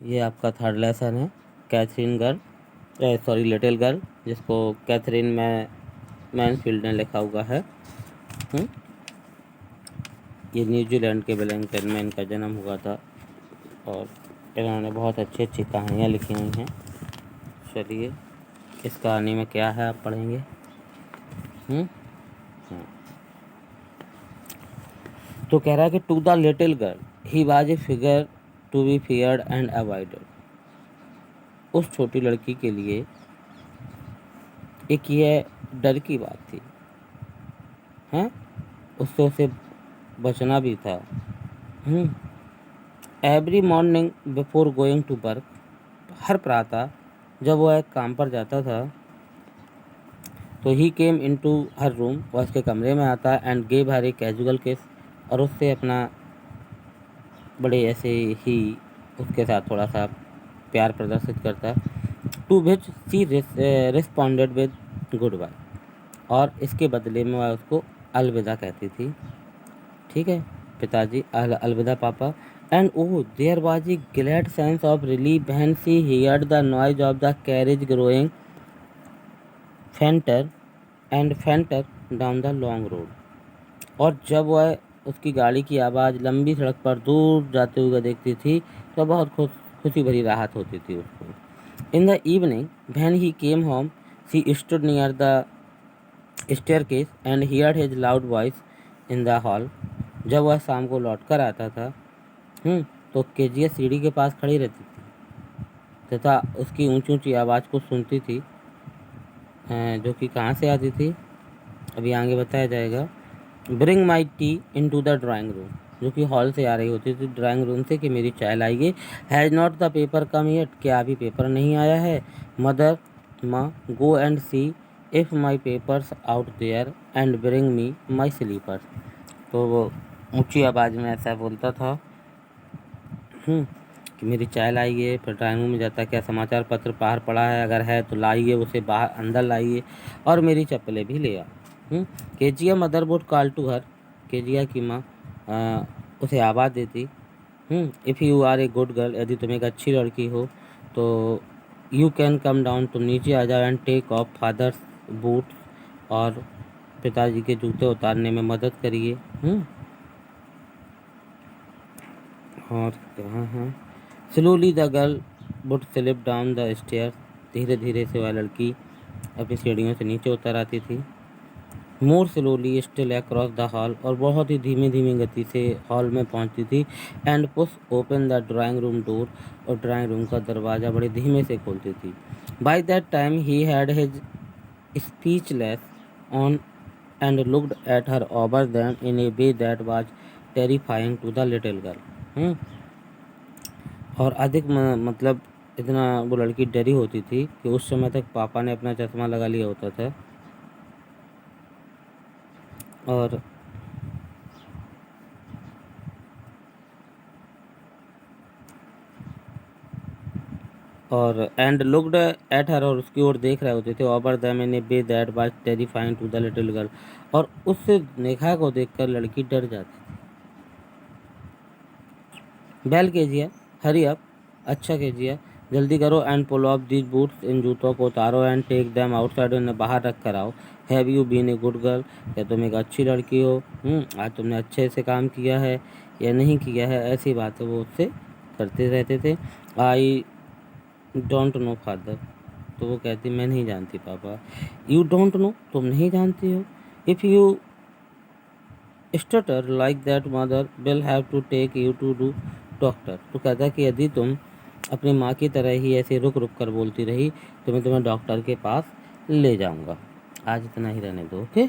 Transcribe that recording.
ये आपका third lesson है, कैथरीन गर्ल, लिटिल गर्ल, जिसको कैथरीन में मैनफील्ड ने लिखा हुआ है। ये न्यूजीलैंड के वेलिंगटन में इनका जन्म हुआ था और इन्होंने बहुत अच्छी अच्छी कहानियाँ लिखी हुई हैं। चलिए, इस कहानी में क्या है आप पढ़ेंगे। तो कह रहा है कि to the little girl he was a figure to be feared and avoided. उस छोटी लड़की के लिए एक यह डर की बात थी, हैं, उससे उसे बचना भी था। Every morning before going to work, हर प्रातः जब वह काम पर जाता था, तो ही केम इनटू हर रूम, वह उसके कमरे में आता and gave her a casual किस, और उससे अपना बड़े ऐसे ही उसके साथ थोड़ा सा प्यार प्रदर्शित करता। To which she responded with goodbye, और इसके बदले में वह उसको अलविदा कहती थी। ठीक है पिताजी, अलविदा पापा। And oh there was a glad sense of relief when she heard the noise of the carriage growing fainter and fainter down the long road, और जब वह उसकी गाड़ी की आवाज़ लंबी सड़क पर दूर जाते हुए देखती थी तो बहुत खुशी भरी राहत होती थी उसको। In the evening when he came home she stood near the staircase and heard his loud voice in the hall. जब वह शाम को लौट कर आता था तो केजिया सीढ़ी के पास खड़ी रहती थी तथा उसकी ऊंची ऊंची आवाज़ को सुनती थी, जो कि कहाँ से आती थी अभी आगे बताया जाएगा। Bring my tea into the drawing room, जो कि हॉल से आ रही होती थी ड्राइंग रूम से, कि मेरी चाय लाइए। Has not the paper come yet, क्या अभी पेपर नहीं आया है। मदर माँ go and see if my papers out there and bring me my slippers. तो वो ऊंची आवाज़ में ऐसा बोलता था कि मेरी चाय लाइए। फिर ड्राइंग रूम में जाता, क्या समाचार पत्र बाहर पड़ा है, अगर है तो लाइए, उसे बाहर अंदर लाइए, और मेरी चप्पलें भी ले आओ। Kezia mother would call to her, Kezia की माँ उसे आवाज़ देती। If you are a good girl, यदि तुम एक अच्छी लड़की हो तो यू कैन कम डाउन, तुम नीचे आ जाओ and take off father's boots, और पिताजी के जूते उतारने में मदद करिए। और कहाँ हैं। Slowly the girl would slip down the stair, धीरे धीरे से वह लड़की अपनी सीढ़ियों से नीचे उतर आती थी। मोर slowly still across the hall, और बहुत ही धीमी धीमी गति से हॉल में पहुंचती थी। And push open the drawing room door, और ड्राइंग रूम का दरवाज़ा बड़े धीमे से खोलती थी। By that time he had his speechless on and looked at her over them in a way that was terrifying to the little girl. और अधिक मतलब इतना वो लड़की डरी होती थी कि उस समय तक पापा ने अपना चश्मा लगा लिया होता था, और एंड लुक्ड एट हर, और उसकी ओर देख रहे होते थे। Over them in a way that was terrifying to the little girl, और उस नेहा को देखकर लड़की डर जाती थी। बेल केजिया हरी अप, अच्छा केजिया जल्दी करो, and pull off these boots, इन जूतों को उतारो, एंड टेक दैम आउटसाइड, उन्हें बाहर रख कर आओ। Have you been a good girl, क्या तुम एक अच्छी लड़की हो, आज तुमने अच्छे से काम किया है या नहीं किया है, ऐसी बातें वो उससे करते रहते थे। आई डोंट नो फादर, तो वो कहती मैं नहीं जानती पापा। यू डोंट नो, तुम नहीं जानती हो। If you stutter like that mother will have to take you to do doctor, तो कहता कि यदि तुम अपनी माँ की तरह ही ऐसे रुक रुक कर बोलती रही तो मैं तुम्हें डॉक्टर के पास ले जाऊँगा। आज इतना ही रहने दो, ओके।